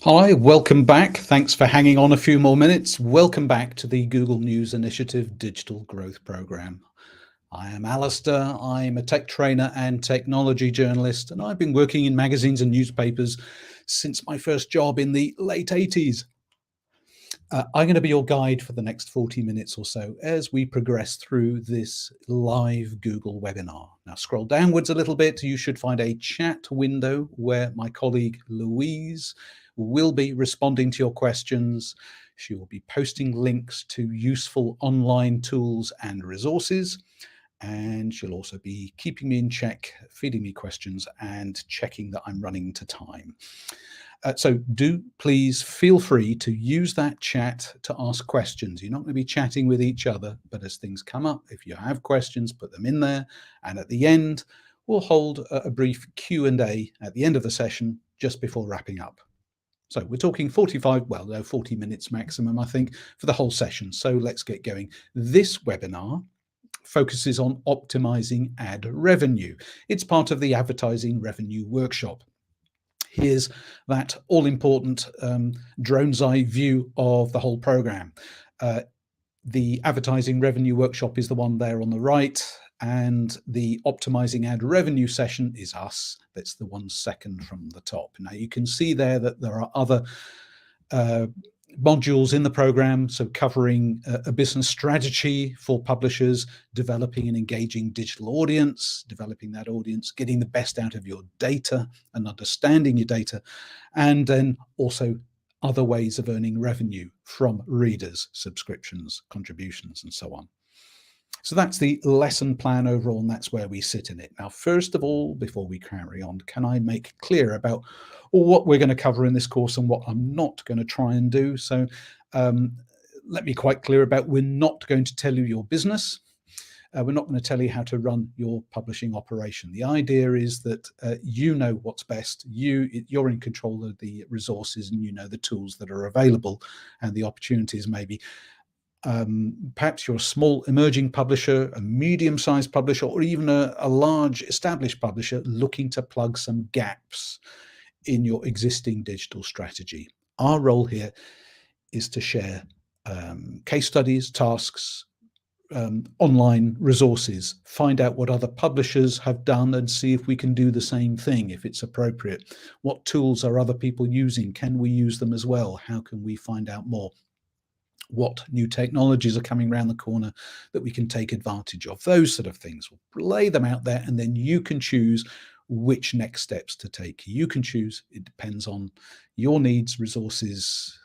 Hi, welcome back. Thanks for hanging on a few more minutes. Welcome back to the Google News Initiative Digital Growth Program. I am Alistair. I'm a tech trainer and technology journalist, and I've been working in magazines and newspapers since my first job in the late 80s. I'm going to be your guide for the next 40 minutes or so as we progress through this live Google webinar. Now, scroll downwards a little bit. You should find a chat window where my colleague Louise will be responding to your questions. She will be posting links to useful online tools and resources. And she'll also be keeping me in check, feeding me questions, and checking that I'm running to time. So do please feel free to use that chat to ask questions. You're not going to be chatting with each other, but as things come up, if you have questions, put them in there. And at the end, we'll hold a brief Q&A at the end of the session, just before wrapping up. So we're talking 40 minutes maximum, I think, for the whole session. So let's get going. This webinar focuses on optimizing ad revenue. It's part of the advertising revenue workshop. Here's that all-important drone's eye view of the whole program. The advertising revenue workshop is the one there on the right, and the optimizing ad revenue session is us. That's the one second from the top. Now you can see there that there are other modules in the program, so covering a business strategy for publishers, developing an engaging digital audience, developing that audience, getting the best out of your data and understanding your data, and then also other ways of earning revenue from readers, subscriptions, contributions, and so on. So that's the lesson plan overall, and that's where we sit in it. Now, first of all, before we carry on, can I make clear about what we're going to cover in this course and what I'm not going to try and do? So let me quite clear about, we're not going to tell you your business. We're not going to tell you how to run your publishing operation. The idea is that you know what's best. You're in control of the resources, and you know the tools that are available and the opportunities maybe. Perhaps you're a small emerging publisher, a medium-sized publisher, or even a large established publisher looking to plug some gaps in your existing digital strategy. Our role here is to share case studies, tasks, online resources, find out what other publishers have done and see if we can do the same thing, if it's appropriate. What tools are other people using? Can we use them as well? How can we find out more? What new technologies are coming around the corner that we can take advantage of? Those sort of things. We'll lay them out there, and then you can choose which next steps to take. You can choose. It depends on your needs, resources,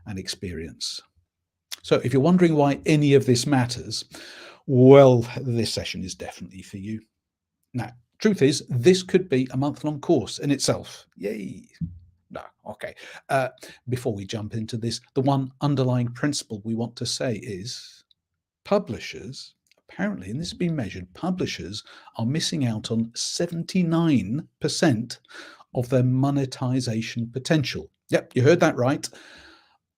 and experience. So if you're wondering why any of this matters, well, this session is definitely for you. Now, truth is, this could be a month-long course in itself. Yay. No, okay. Before we jump into this, the one underlying principle we want to say is publishers, apparently, and this has been measured, publishers are missing out on 79% of their monetization potential. Yep, you heard that right.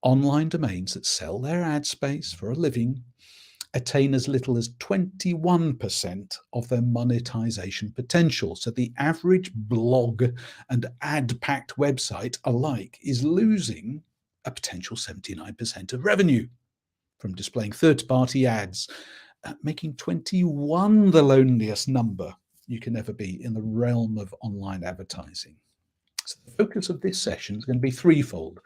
Online domains that sell their ad space for a living attain as little as 21% of their monetization potential. So the average blog and ad-packed website alike is losing a potential 79% of revenue from displaying third-party ads, making 21 the loneliest number you can ever be in the realm of online advertising. So the focus of this session is going to be threefold.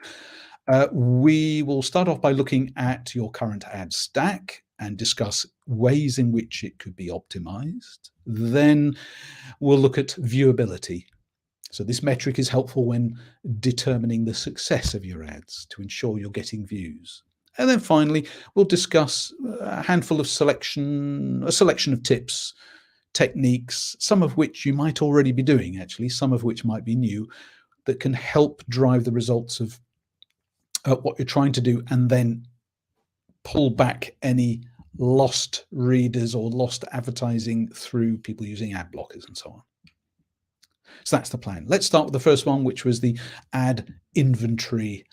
We will start off by looking at your current ad stack and discuss ways in which it could be optimized. Then we'll look at viewability. So this metric is helpful when determining the success of your ads to ensure you're getting views. And then finally, we'll discuss a selection of tips, techniques, some of which you might already be doing, actually, some of which might be new, that can help drive the results of what you're trying to do, and then pull back any lost readers or lost advertising through people using ad blockers and so on. So that's the plan. Let's start with the first one, which was the ad inventory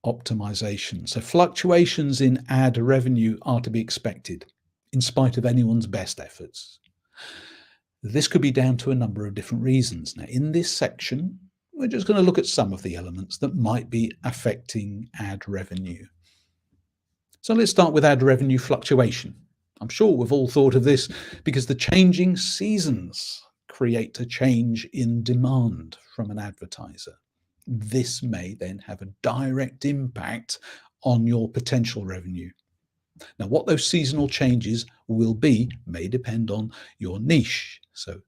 optimization. So fluctuations in ad revenue are to be expected in spite of anyone's best efforts. This could be down to a number of different reasons. Now, in this section, we're just going to look at some of the elements that might be affecting ad revenue. So let's start with ad revenue fluctuation. I'm sure we've all thought of this because the changing seasons create a change in demand from an advertiser. This may then have a direct impact on your potential revenue. Now, what those seasonal changes will be may depend on your niche. So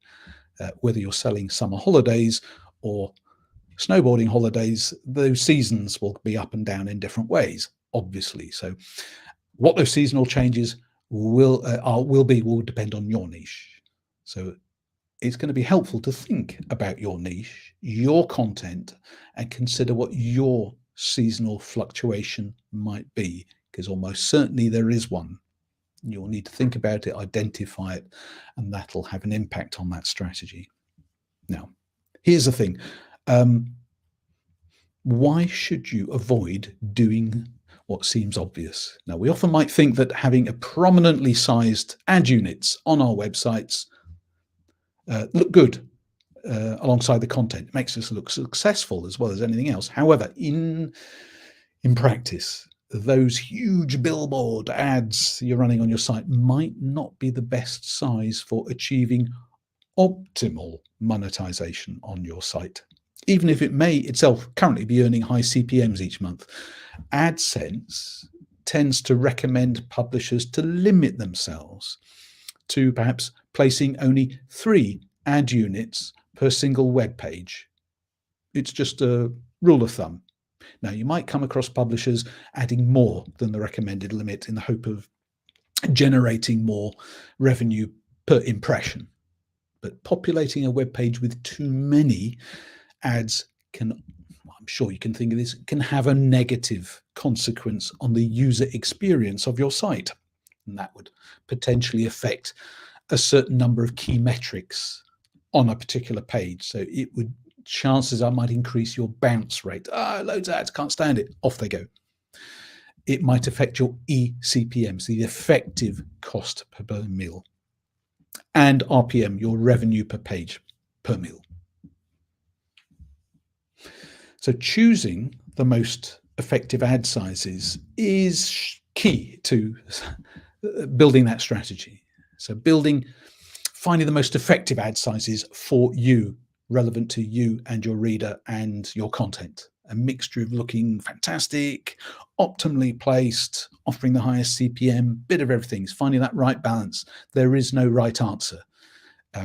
whether you're selling summer holidays or snowboarding holidays, those seasons will be up and down in different ways, obviously. So what those seasonal changes will depend on your niche. So it's going to be helpful to think about your niche, your content, and consider what your seasonal fluctuation might be, because almost certainly there is one. You'll need to think about it, identify it, and that'll have an impact on that strategy. Now, here's the thing. Why should you avoid doing what seems obvious? Now, we often might think that having a prominently sized ad units on our websites look good alongside the content. It makes us look successful as well as anything else. However, in practice, those huge billboard ads you're running on your site might not be the best size for achieving optimal monetization on your site. Even if it may itself currently be earning high CPMs each month, AdSense tends to recommend publishers to limit themselves to perhaps placing only 3 ad units per single web page. It's just a rule of thumb. Now, you might come across publishers adding more than the recommended limit in the hope of generating more revenue per impression. But populating a web page with too many ads can, I'm sure you can think of this, can have a negative consequence on the user experience of your site. And that would potentially affect a certain number of key metrics on a particular page. So it would, chances are, might increase your bounce rate. Loads of ads, can't stand it. Off they go. It might affect your eCPMs, the effective cost per mil, and RPM, your revenue per page per mil. So choosing the most effective ad sizes is key to building that strategy. So finding the most effective ad sizes for you, relevant to you and your reader and your content. A mixture of looking fantastic, optimally placed, offering the highest CPM, bit of everything. It's finding that right balance. There is no right answer.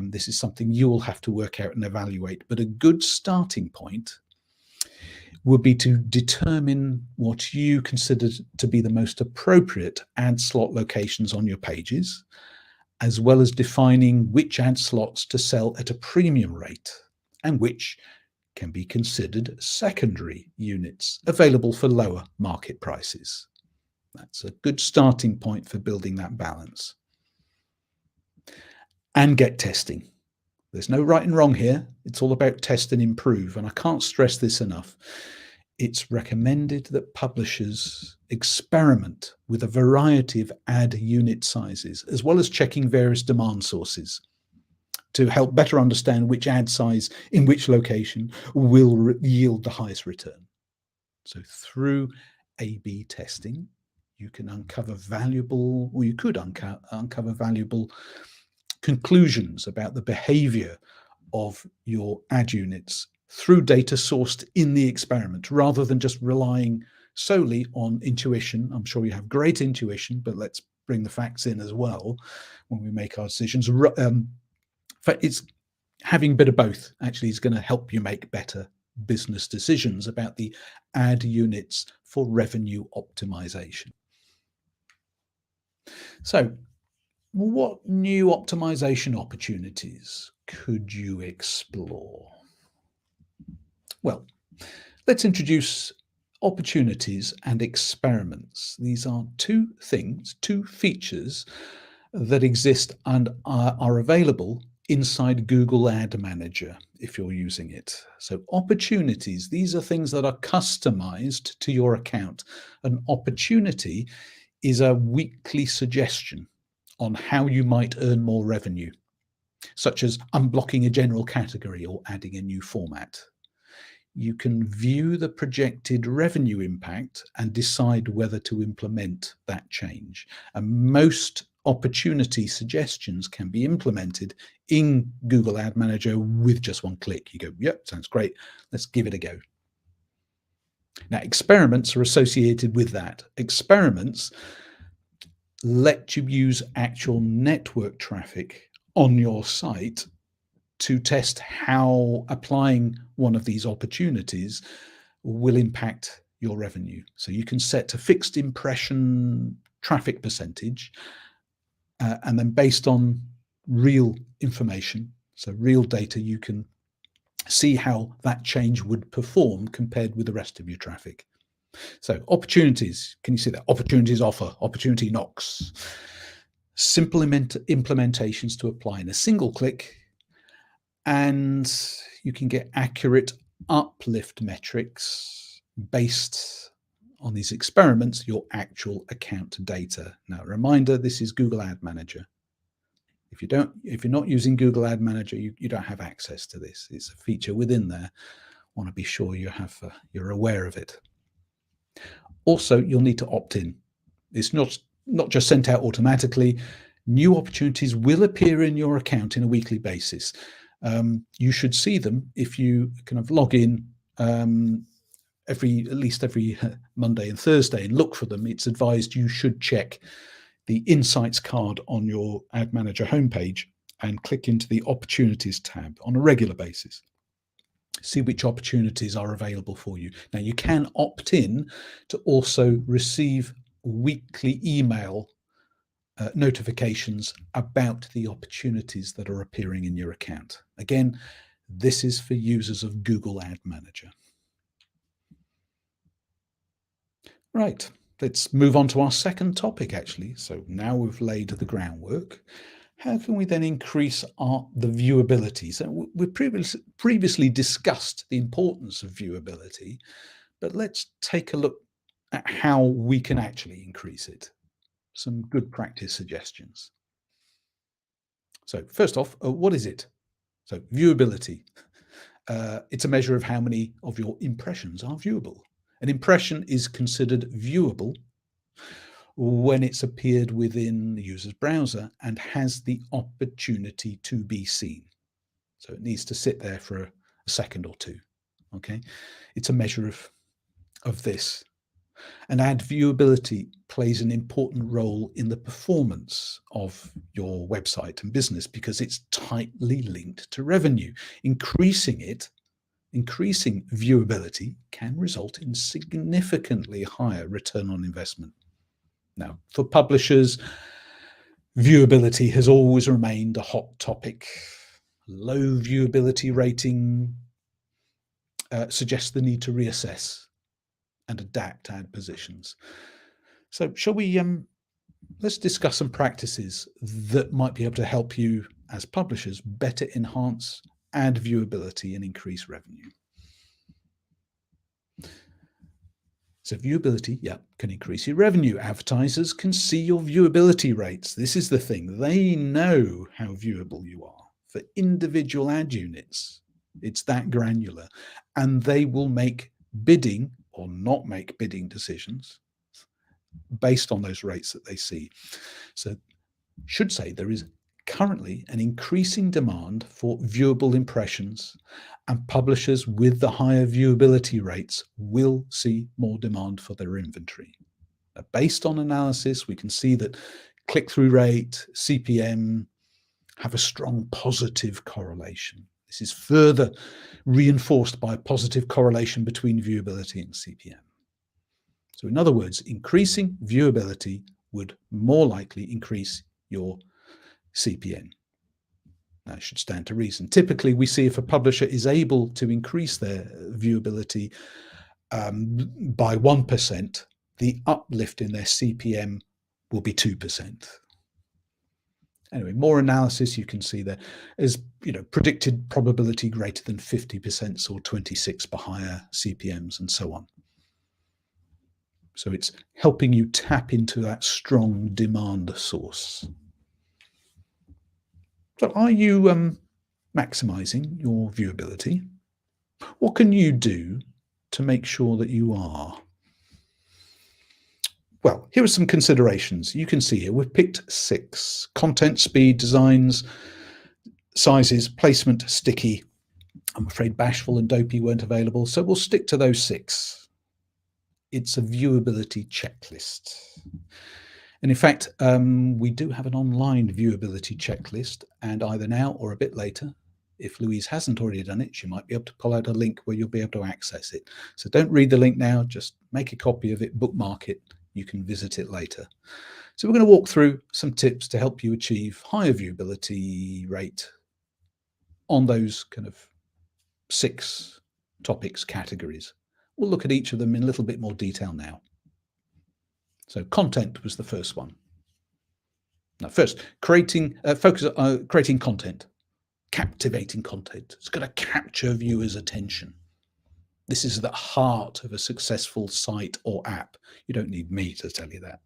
This is something you will have to work out and evaluate. But a good starting point would be to determine what you consider to be the most appropriate ad slot locations on your pages, as well as defining which ad slots to sell at a premium rate and which can be considered secondary units available for lower market prices. That's a good starting point for building that balance. And get testing. There's no right and wrong here. It's all about test and improve. And I can't stress this enough. It's recommended that publishers experiment with a variety of ad unit sizes, as well as checking various demand sources to help better understand which ad size in which location will yield the highest return. So through A/B testing, you can uncover valuable, or you could uncover valuable conclusions about the behavior of your ad units through data sourced in the experiment, rather than just relying solely on intuition. I'm sure you have great intuition, but let's bring the facts in as well when we make our decisions. It's having a bit of both actually is going to help you make better business decisions about the ad units for revenue optimization. So, what new optimization opportunities could you explore? Well, let's introduce opportunities and experiments. These are 2 things, 2 features that exist and are available inside Google Ad Manager if you're using it. So opportunities, these are things that are customized to your account. An opportunity is a weekly suggestion on how you might earn more revenue, such as unblocking a general category or adding a new format. you can view the projected revenue impact and decide whether to implement that change. And most opportunity suggestions can be implemented in Google Ad Manager with just one click. You go, yep, sounds great. Let's give it a go. Now, experiments are associated with that. Experiments let you use actual network traffic on your site to test how applying one of these opportunities will impact your revenue. So you can set a fixed impression traffic percentage, and then based on real information, so real data, you can see how that change would perform compared with the rest of your traffic. So opportunities, can you see that? Opportunities offer, opportunity knocks. Simple implementations to apply in a single click, and you can get accurate uplift metrics based on these experiments, your actual account data. Now, a reminder, this is Google Ad Manager. If you're not using Google Ad Manager, you don't have access to this. It's a feature within there. Want to be sure you're aware of it. Also, you'll need to opt in. It's not just sent out automatically. New opportunities will appear in your account in a weekly basis. You should see them if you kind of log in at least every Monday and Thursday and look for them. It's advised you should check the Insights card on your Ad Manager homepage and click into the Opportunities tab on a regular basis. See which opportunities are available for you. Now, you can opt in to also receive weekly email notifications about the opportunities that are appearing in your account. Again, this is for users of Google Ad Manager. Right, let's move on to our second topic, actually. So now we've laid the groundwork. How can we then increase the viewability? So we've previously discussed the importance of viewability, but let's take a look at how we can actually increase it. Some good practice suggestions. So first off, what is it? So viewability. It's a measure of how many of your impressions are viewable. An impression is considered viewable when it's appeared within the user's browser and has the opportunity to be seen. So it needs to sit there for a second or two. Okay, it's a measure of this. And ad viewability plays an important role in the performance of your website and business because it's tightly linked to revenue. Increasing viewability can result in significantly higher return on investment. Now, for publishers, viewability has always remained a hot topic. Low viewability rating suggests the need to reassess and adapt ad positions. So shall we, let's discuss some practices that might be able to help you as publishers better enhance ad viewability and increase revenue. So viewability, can increase your revenue. Advertisers can see your viewability rates. This is the thing. They know how viewable you are. For individual ad units, it's that granular. And they will make bidding or not make bidding decisions based on those rates that they see. So should say there is currently an increasing demand for viewable impressions, and publishers with the higher viewability rates will see more demand for their inventory. Now, based on analysis, we can see that click-through rate, CPM have a strong positive correlation. This is further reinforced by a positive correlation between viewability and CPM. So in other words, increasing viewability would more likely increase your CPM. That should stand to reason. Typically, we see if a publisher is able to increase their viewability by 1%, the uplift in their CPM will be 2%. Anyway, more analysis you can see there is, predicted probability greater than 50% or 26 for higher CPMs and so on. So it's helping you tap into that strong demand source. So are you maximizing your viewability? What can you do to make sure that you are? Well, here are some considerations. You can see here we've picked 6: content, speed, designs, sizes, placement, sticky. I'm afraid bashful and dopey weren't available, so we'll stick to those 6. It's a viewability checklist. And in fact, we do have an online viewability checklist, and either now or a bit later, if Louise hasn't already done it, she might be able to pull out a link where you'll be able to access it. So don't read the link now, just make a copy of it, bookmark it. You can visit it later. So we're going to walk through some tips to help you achieve higher viewability rate on those kind of 6 topics categories. We'll look at each of them in a little bit more detail now. So content was the first one. Now, first, focus on creating content, captivating content. It's got to capture viewers' attention. This is the heart of a successful site or app. You don't need me to tell you that.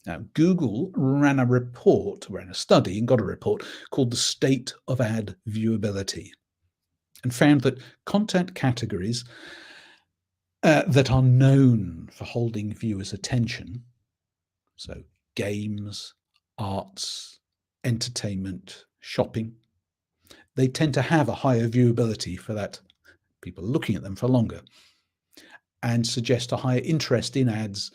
Now, Google ran a study and got a report called the State of Ad Viewability, and found that content categories that are known for holding viewers' attention, so games, arts, entertainment, shopping, they tend to have a higher viewability for that. People are looking at them for longer, and suggest a higher interest in ads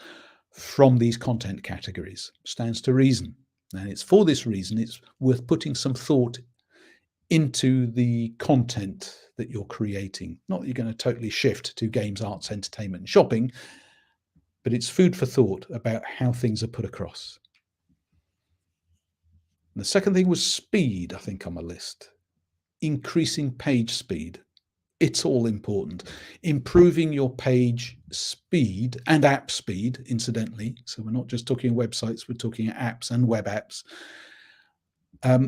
from these content categories. Stands to reason. And it's for this reason it's worth putting some thought into the content that you're creating. Not that you're going to totally shift to games, arts, entertainment, and shopping, but it's food for thought about how things are put across. And the second thing was speed, I think, on my list. Increasing page speed. It's all important. Improving your page speed and app speed, incidentally. So we're not just talking websites, we're talking apps and web apps.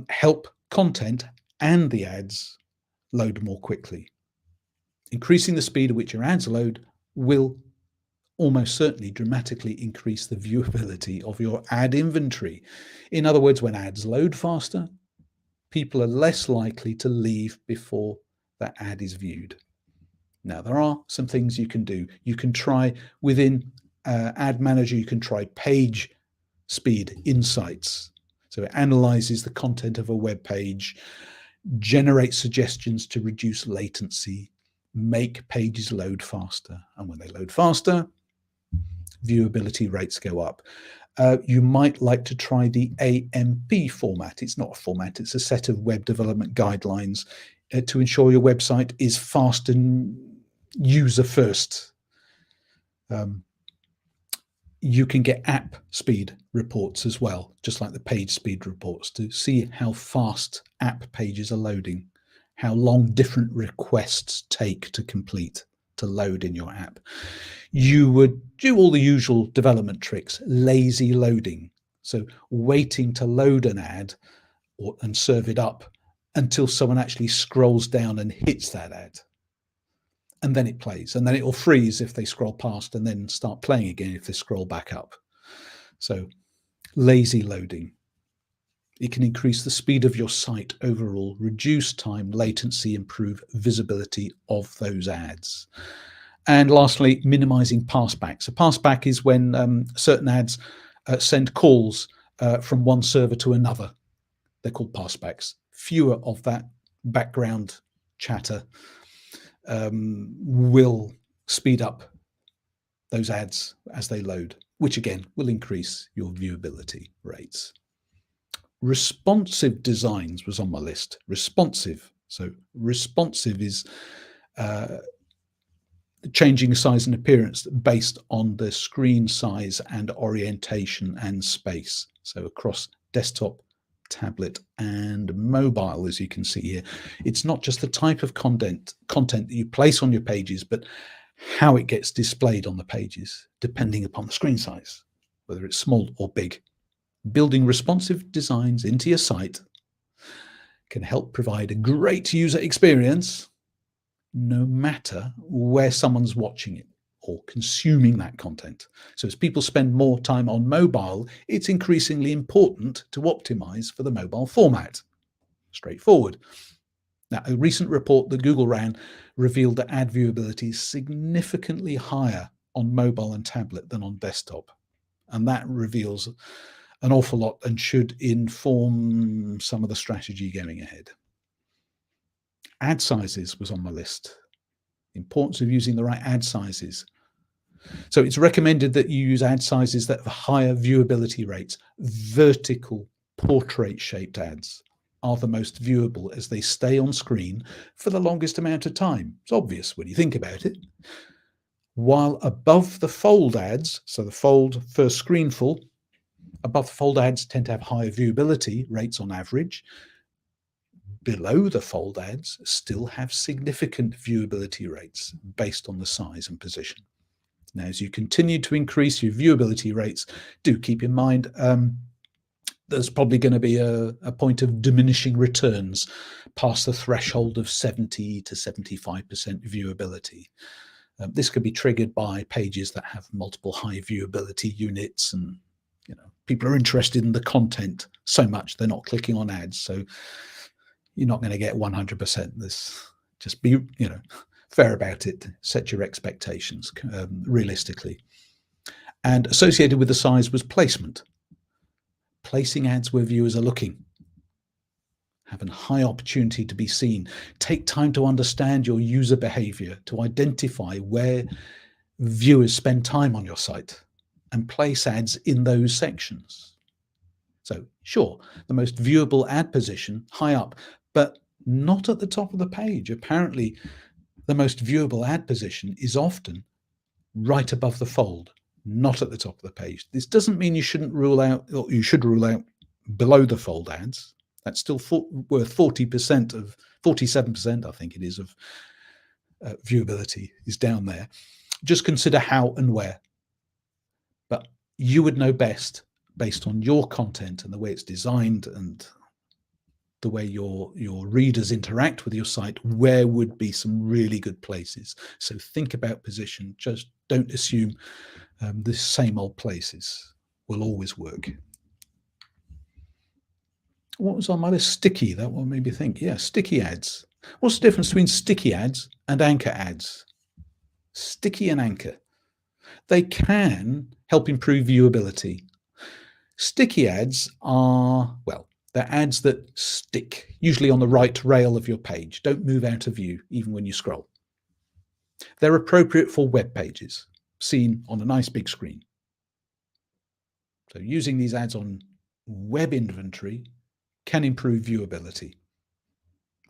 Help content and the ads load more quickly. Increasing the speed at which your ads load will almost certainly dramatically increase the viewability of your ad inventory. In other words, when ads load faster, people are less likely to leave before that ad is viewed. Now, there are some things you can do. You can try within Ad Manager, you can try page speed insights. So it analyzes the content of a web page, generates suggestions to reduce latency, make pages load faster. And when they load faster, viewability rates go up. You might like to try the AMP format. It's not a format, it's a set of web development guidelines to ensure your website is fast and user first. You can get app speed reports as well, just like the page speed reports, to see how fast app pages are loading, how long different requests take to complete, to load in your app. You would do all the usual development tricks, lazy loading. So waiting to load an ad and serve it up until someone actually scrolls down and hits that ad. And then it plays, and then it will freeze if they scroll past and then start playing again if they scroll back up. So lazy loading. It can increase the speed of your site overall, reduce time, latency, improve visibility of those ads. And lastly, minimizing passback. So passback is when certain ads send calls from one server to another. They're called passbacks. Fewer of that background chatter will speed up those ads as they load, which again will increase your viewability rates. Responsive designs was on my list. Responsive. So responsive is changing size and appearance based on the screen size and orientation and space. So across desktop, tablet, and mobile, as you can see here. It's not just the type of content that you place on your pages, but how it gets displayed on the pages, depending upon the screen size, whether it's small or big. Building responsive designs into your site can help provide a great user experience, no matter where someone's watching it or consuming that content. So as people spend more time on mobile, it's increasingly important to optimize for the mobile format. Straightforward. Now, a recent report that Google ran revealed that ad viewability is significantly higher on mobile and tablet than on desktop. And that reveals an awful lot and should inform some of the strategy going ahead. Ad sizes was on my list. The importance of using the right ad sizes. So it's recommended that you use ad sizes that have higher viewability rates. Vertical portrait-shaped ads are the most viewable as they stay on screen for the longest amount of time. It's obvious when you think about it. While above the fold ads, so the fold first screen full, above the fold ads tend to have higher viewability rates on average. Below the fold ads still have significant viewability rates based on the size and position. Now, as you continue to increase your viewability rates, do keep in mind there's probably going to be a point of diminishing returns past the threshold of 70 to 75% viewability. This could be triggered by pages that have multiple high viewability units, and people are interested in the content so much they're not clicking on ads. So you're not going to get 100%. This, just be fair about it. Set your expectations realistically. And associated with the size was placement. Placing ads where viewers are looking. Having high opportunity to be seen. Take time to understand your user behavior, to identify where viewers spend time on your site and place ads in those sections. So sure, the most viewable ad position high up, but not at the top of the page. Apparently, the most viewable ad position is often right above the fold, not at the top of the page. This doesn't mean you shouldn't rule out, or you should rule out below the fold ads. That's still worth 40% of 47%, I think it is, of viewability is down there. Just consider how and where. But you would know best based on your content and the way it's designed and the way your readers interact with your site, where would be some really good places. So think about position. Just don't assume the same old places will always work. What was on my list? Sticky. That one made me think. Yeah, sticky ads. What's the difference between sticky ads and anchor ads? Sticky and anchor. They can help improve viewability. Sticky ads are, well, they're ads that stick, usually on the right rail of your page. Don't move out of view, even when you scroll. They're appropriate for web pages, seen on a nice big screen. So using these ads on web inventory can improve viewability,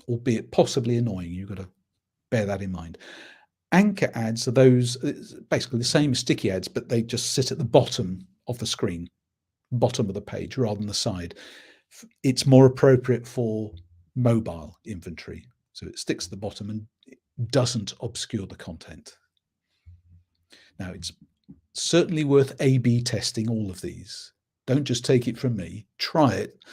albeit possibly annoying. You've got to bear that in mind. Anchor ads are those, basically the same as sticky ads, but they just sit at the bottom of the screen, bottom of the page rather than the side. It's more appropriate for mobile inventory. So it sticks at the bottom and it doesn't obscure the content. Now, it's certainly worth A/B testing all of these. Don't just take it from me. Try it.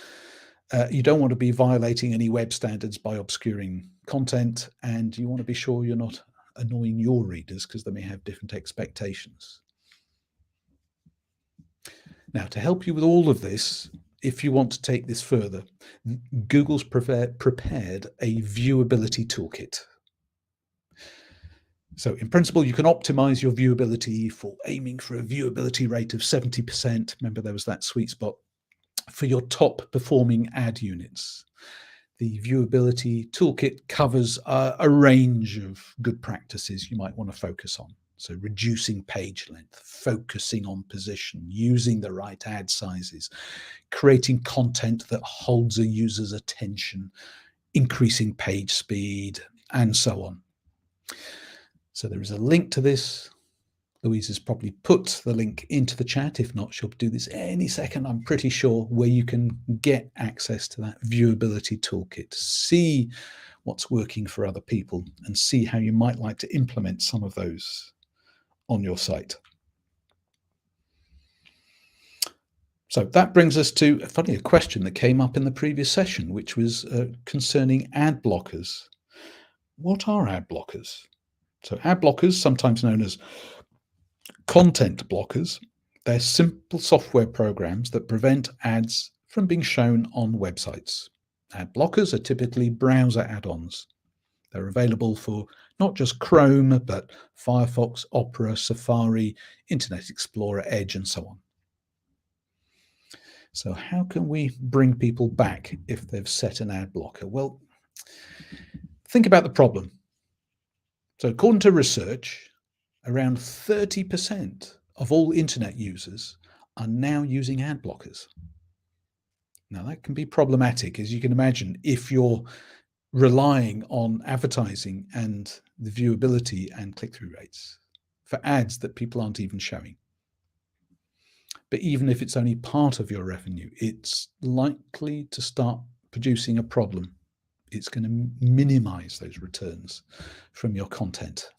You don't want to be violating any web standards by obscuring content, and you want to be sure you're not annoying your readers because they may have different expectations. Now, to help you with all of this, if you want to take this further, Google's prepared a viewability toolkit. So in principle, you can optimize your viewability for aiming for a viewability rate of 70%. Remember, there was that sweet spot for your top performing ad units. The viewability toolkit covers a range of good practices you might want to focus on. So reducing page length, focusing on position, using the right ad sizes, creating content that holds a user's attention, increasing page speed, and so on. So there is a link to this. Louise has probably put the link into the chat. If not, she'll do this any second, I'm pretty sure, where you can get access to that viewability toolkit, see what's working for other people, and see how you might like to implement some of those on your site. So that brings us to a question that came up in the previous session, which was concerning ad blockers. What are ad blockers? So ad blockers, sometimes known as content blockers, they're simple software programs that prevent ads from being shown on websites. Ad blockers are typically browser add-ons. They're available for not just Chrome, but Firefox, Opera, Safari, Internet Explorer, Edge, and so on. So how can we bring people back if they've set an ad blocker? Well, think about the problem. So according to research, around 30% of all internet users are now using ad blockers. Now that can be problematic, as you can imagine, if you're relying on advertising and the viewability and click-through rates for ads that people aren't even showing. But even if it's only part of your revenue, it's likely to start producing a problem. It's going to minimize those returns from your content.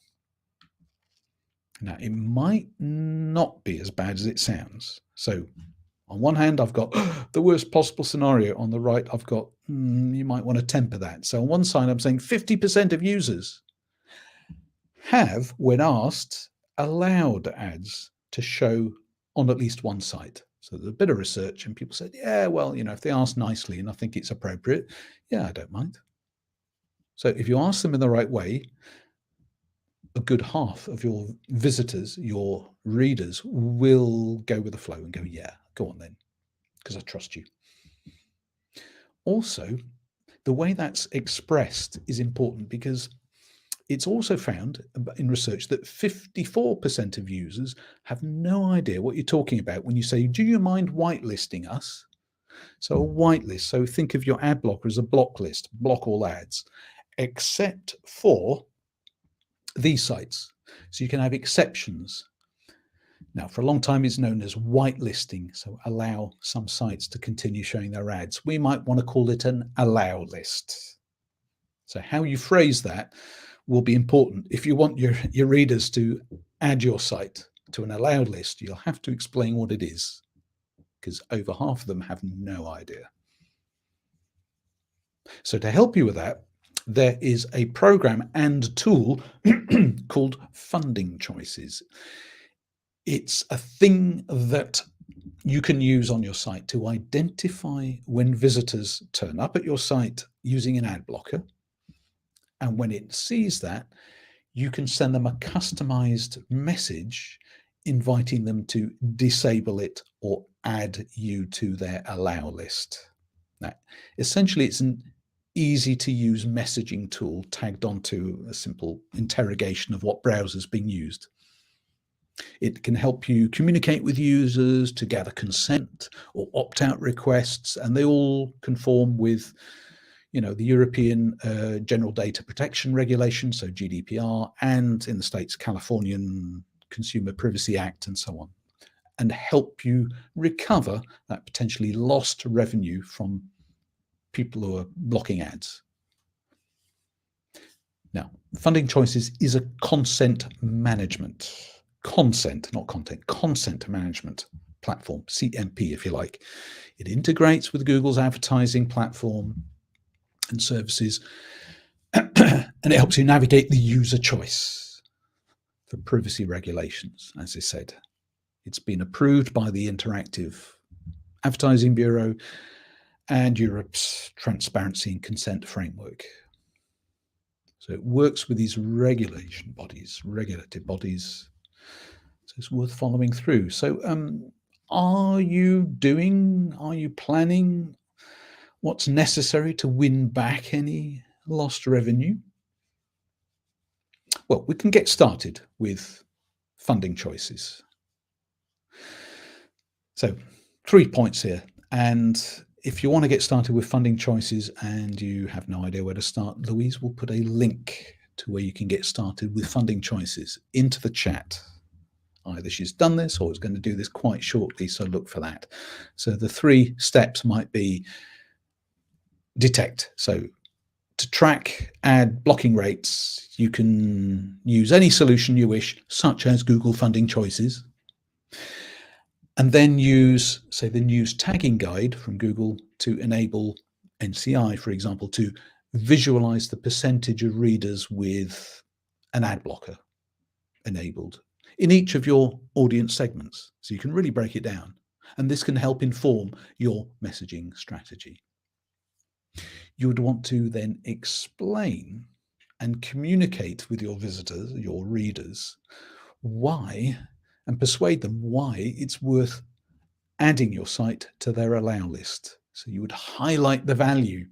Now, it might not be as bad as it sounds. So on one hand, I've got the worst possible scenario. On the right, I've got, you might want to temper that. So on one side, I'm saying 50% of users have, when asked, allowed ads to show on at least one site. So there's a bit of research and people said, yeah, well, if they ask nicely and I think it's appropriate, yeah, I don't mind. So if you ask them in the right way, a good half of your visitors, your readers, will go with the flow and go, yeah, go on then, because I trust you. Also, the way that's expressed is important because it's also found in research that 54% of users have no idea what you're talking about when you say, do you mind whitelisting us? So a whitelist, so think of your ad blocker as a block list, block all ads, except for these sites. So you can have exceptions. Now, for a long time, it's known as whitelisting, so allow some sites to continue showing their ads. We might want to call it an allow list. So how you phrase that will be important. If you want your readers to add your site to an allowed list, you'll have to explain what it is, because over half of them have no idea. So to help you with that, there is a program and tool called Funding Choices. It's a thing that you can use on your site to identify when visitors turn up at your site using an ad blocker. And when it sees that, you can send them a customized message inviting them to disable it or add you to their allow list. Now, essentially, it's an easy to use messaging tool tagged onto a simple interrogation of what browser is being used. It can help you communicate with users to gather consent or opt-out requests, and they all conform with the European General Data Protection Regulation, so GDPR, and in the States, Californian Consumer Privacy Act, and so on, and help you recover that potentially lost revenue from people who are blocking ads. Now, Funding Choices is a consent management, not content, consent management platform, CMP, if you like. It integrates with Google's advertising platform and services, and it helps you navigate the user choice for privacy regulations. As I said, it's been approved by the Interactive Advertising Bureau and Europe's Transparency and Consent Framework. So it works with these regulative bodies. So it's worth following through. So are you planning what's necessary to win back any lost revenue? Well, we can get started with Funding Choices. So 3 points here. And if you want to get started with Funding Choices and you have no idea where to start, Louise will put a link to where you can get started with Funding Choices into the chat. Either she's done this or is going to do this quite shortly, so look for that. So the 3 steps might be detect. So to track ad blocking rates, you can use any solution you wish, such as Google Funding Choices, and then use, say, the news tagging guide from Google to enable NCI, for example, to visualize the percentage of readers with an ad blocker enabled in each of your audience segments. So you can really break it down. And this can help inform your messaging strategy. You would want to then explain and communicate with your visitors, your readers, why, and persuade them why it's worth adding your site to their allow list. So you would highlight the value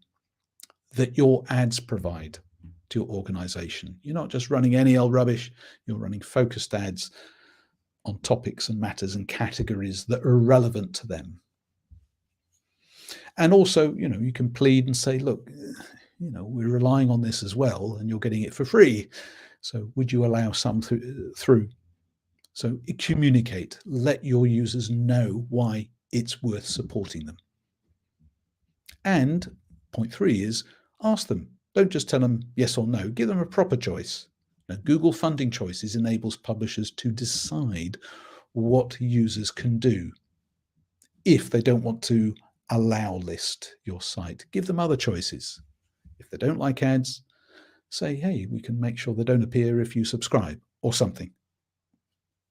that your ads provide to your organization. You're not just running any old rubbish, you're running focused ads on topics and matters and categories that are relevant to them. And also, you can plead and say, look, we're relying on this as well, and you're getting it for free. So would you allow some through? So communicate, let your users know why it's worth supporting them. And point 3 is ask them. Don't just tell them yes or no, give them a proper choice. Now, Google Funding Choices enables publishers to decide what users can do. If they don't want to allow list your site, give them other choices. If they don't like ads, say, hey, we can make sure they don't appear if you subscribe or something.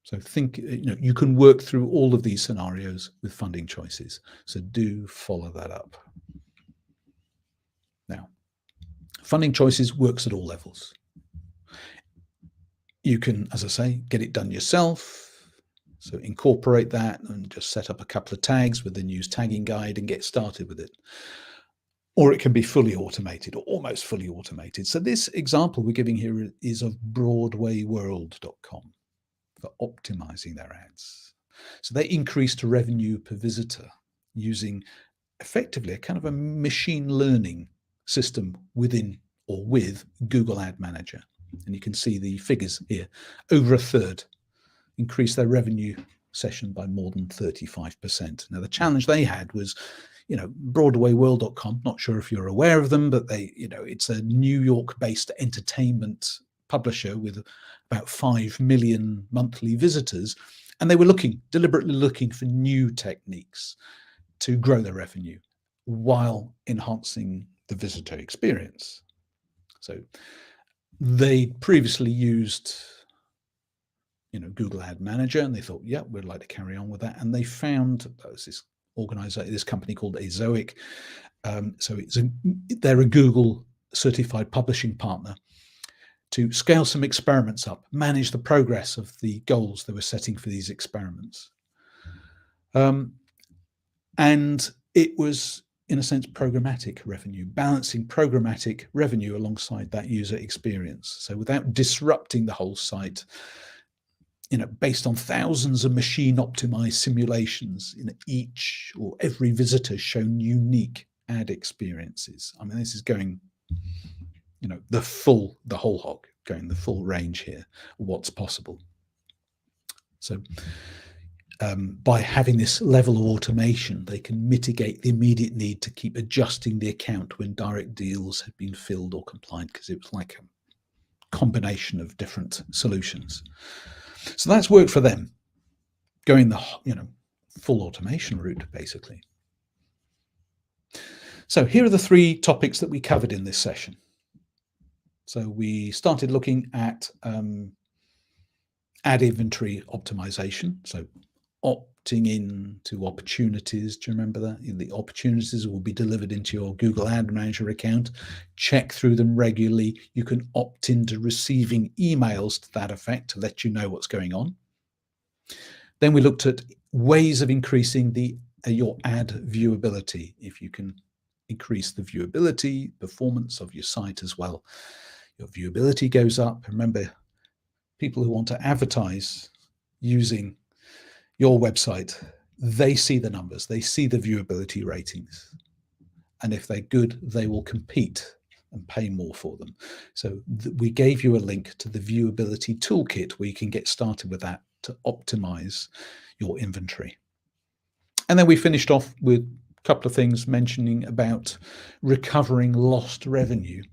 So think, you can work through all of these scenarios with funding choices. So do follow that up. Now, funding choices works at all levels. You can, as I say, get it done yourself. So incorporate that and just set up a couple of tags with the news tagging guide and get started with it. Or it can be fully automated or almost fully automated. So this example we're giving here is of BroadwayWorld.com for optimizing their ads. So they increased revenue per visitor using effectively a kind of a machine learning system within or with Google Ad Manager. And you can see the figures here. Over a third increased their revenue session by more than 35%. Now, the challenge they had was, BroadwayWorld.com, not sure if you're aware of them, but it's a New York-based entertainment publisher with about 5 million monthly visitors. And they were deliberately looking for new techniques to grow their revenue while enhancing the visitor experience. So they previously used Google Ad Manager, and they thought, yeah, we'd like to carry on with that. And they found this company called Azoic. So they're a Google certified publishing partner to scale some experiments up, manage the progress of the goals they were setting for these experiments. And it was, in a sense, programmatic revenue, balancing programmatic revenue alongside that user experience. So without disrupting the whole site, based on thousands of machine optimized simulations, each or every visitor shown unique ad experiences. I mean, this is going, the whole hog, going the full range here, what's possible. So by having this level of automation, they can mitigate the immediate need to keep adjusting the account when direct deals had been filled or compliant, because it was like a combination of different solutions. So that's worked for them, going the full automation route, basically. So here are the 3 topics that we covered in this session. So we started looking at ad inventory optimization. So opting in to opportunities. Do you remember that? The opportunities will be delivered into your Google Ad Manager account. Check through them regularly. You can opt into receiving emails to that effect to let you know what's going on. Then we looked at ways of increasing your ad viewability. If you can increase the viewability, performance of your site as well, your viewability goes up. Remember, people who want to advertise using your website, they see the numbers, they see the viewability ratings. And if they're good, they will compete and pay more for them. So we gave you a link to the Viewability toolkit where you can get started with that to optimize your inventory. And then we finished off with a couple of things mentioning about recovering lost revenue,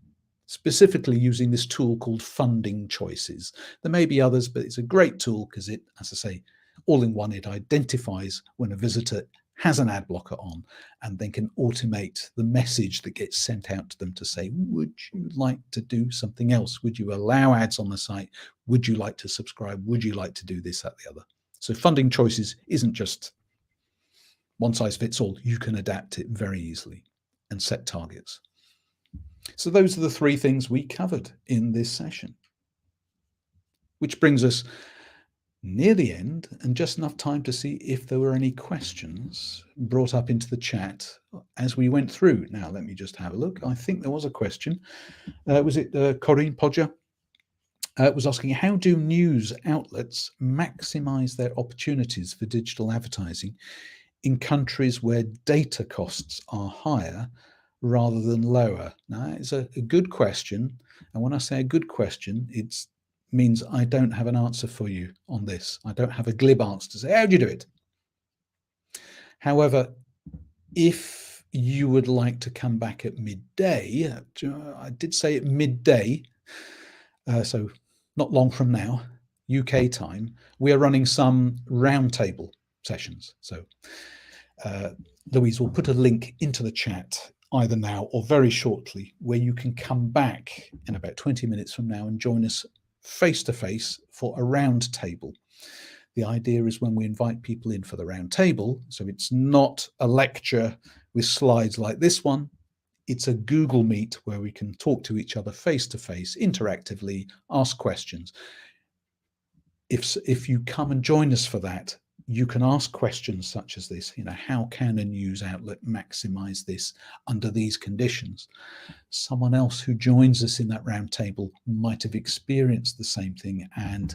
specifically using this tool called Funding Choices. There may be others, but it's a great tool because it, as I say, all in one, it identifies when a visitor has an ad blocker on and then can automate the message that gets sent out to them to say, would you like to do something else? Would you allow ads on the site? Would you like to subscribe? Would you like to do this, that, the other? So Funding Choices isn't just one size fits all. You can adapt it very easily. and set targets. So those are the three things we covered in this session, which brings us near the end and just enough time to see if there were any questions brought up into the chat as we went through. Now, let me just have a look. I think there was a question. Was it Corinne Podger? Was asking, how do news outlets maximize their opportunities for digital advertising in countries where data costs are higher rather than lower? Now, it's a good question. And when I say a good question, it means I don't have an answer for you on this. I don't have a glib answer to say, how do you do it? However, if you would like to come back at midday, I did say at midday, so not long from now, UK time, we are running some roundtable sessions. So Louise will put a link into the chat either now or very shortly, where you can come back in about 20 minutes from now and join us face-to-face for a round table. The idea is when we invite people in for the round table, so it's not a lecture with slides like this one, it's a Google Meet where we can talk to each other face-to-face, interactively, ask questions. If you come and join us for that, you can ask questions such as this, how can a news outlet maximize this under these conditions? Someone else who joins us in that round table might have experienced the same thing and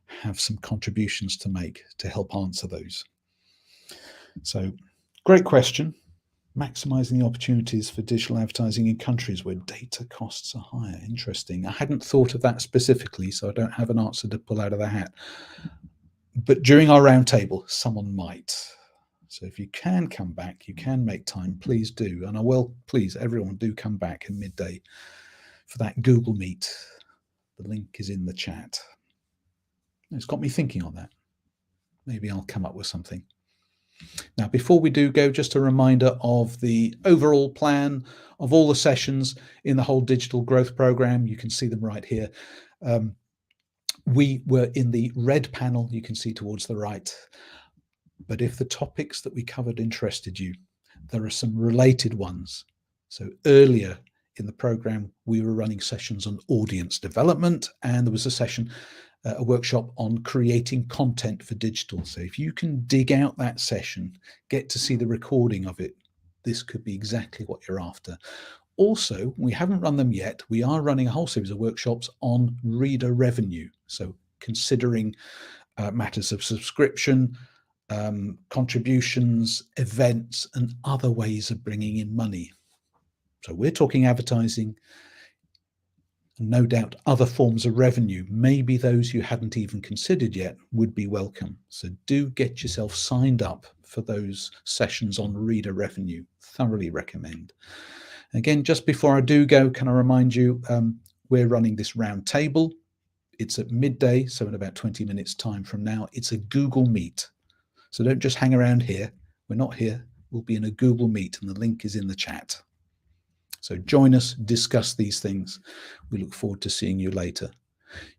have some contributions to make to help answer those. So, great question. Maximizing the opportunities for digital advertising in countries where data costs are higher. Interesting. I hadn't thought of that specifically, so I don't have an answer to pull out of the hat. But during our roundtable, someone might. So if you can come back, you can make time, please do. And I will, please, everyone do come back at midday for that Google Meet. The link is in the chat. It's got me thinking on that. Maybe I'll come up with something. Now, before we do go, just a reminder of the overall plan of all the sessions in the whole digital growth program. You can see them right here. We were in the red panel, you can see towards the right. But if the topics that we covered interested you, there are some related ones. So earlier in the program, we were running sessions on audience development, and there was a session, a workshop on creating content for digital. So if you can dig out that session, get to see the recording of it, this could be exactly what you're after. Also, we haven't run them yet. We are running a whole series of workshops on reader revenue. So considering matters of subscription, contributions, events, and other ways of bringing in money. So we're talking advertising, and no doubt other forms of revenue, maybe those you hadn't even considered yet, would be welcome. So do get yourself signed up for those sessions on reader revenue. Thoroughly recommend. Again, just before I do go, can I remind you, we're running this round table. It's at midday, so in about 20 minutes time from now. It's a Google Meet. So don't just hang around here. We're not here. We'll be in a Google Meet, and the link is in the chat. So join us, discuss these things. We look forward to seeing you later.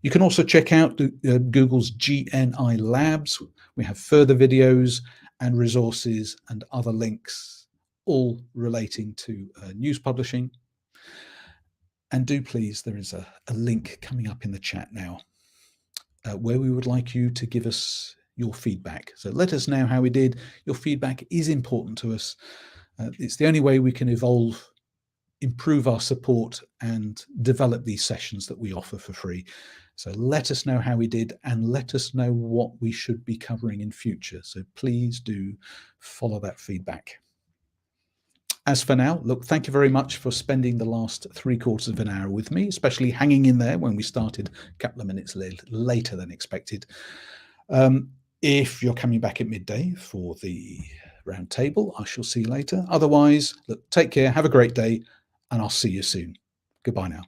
You can also check out Google's GNI Labs. We have further videos and resources and other links, all relating to news publishing. And do please, there is a link coming up in the chat now where we would like you to give us your feedback. So let us know how we did. Your feedback is important to us. It's the only way we can evolve, improve our support, and develop these sessions that we offer for free. So let us know how we did, and let us know what we should be covering in future. So please do follow that feedback. As for now, look, thank you very much for spending the last 3/4 of an hour with me, especially hanging in there when we started a couple of minutes later than expected. If you're coming back at midday for the round table, I shall see you later. Otherwise, look, take care, have a great day, and I'll see you soon. Goodbye now.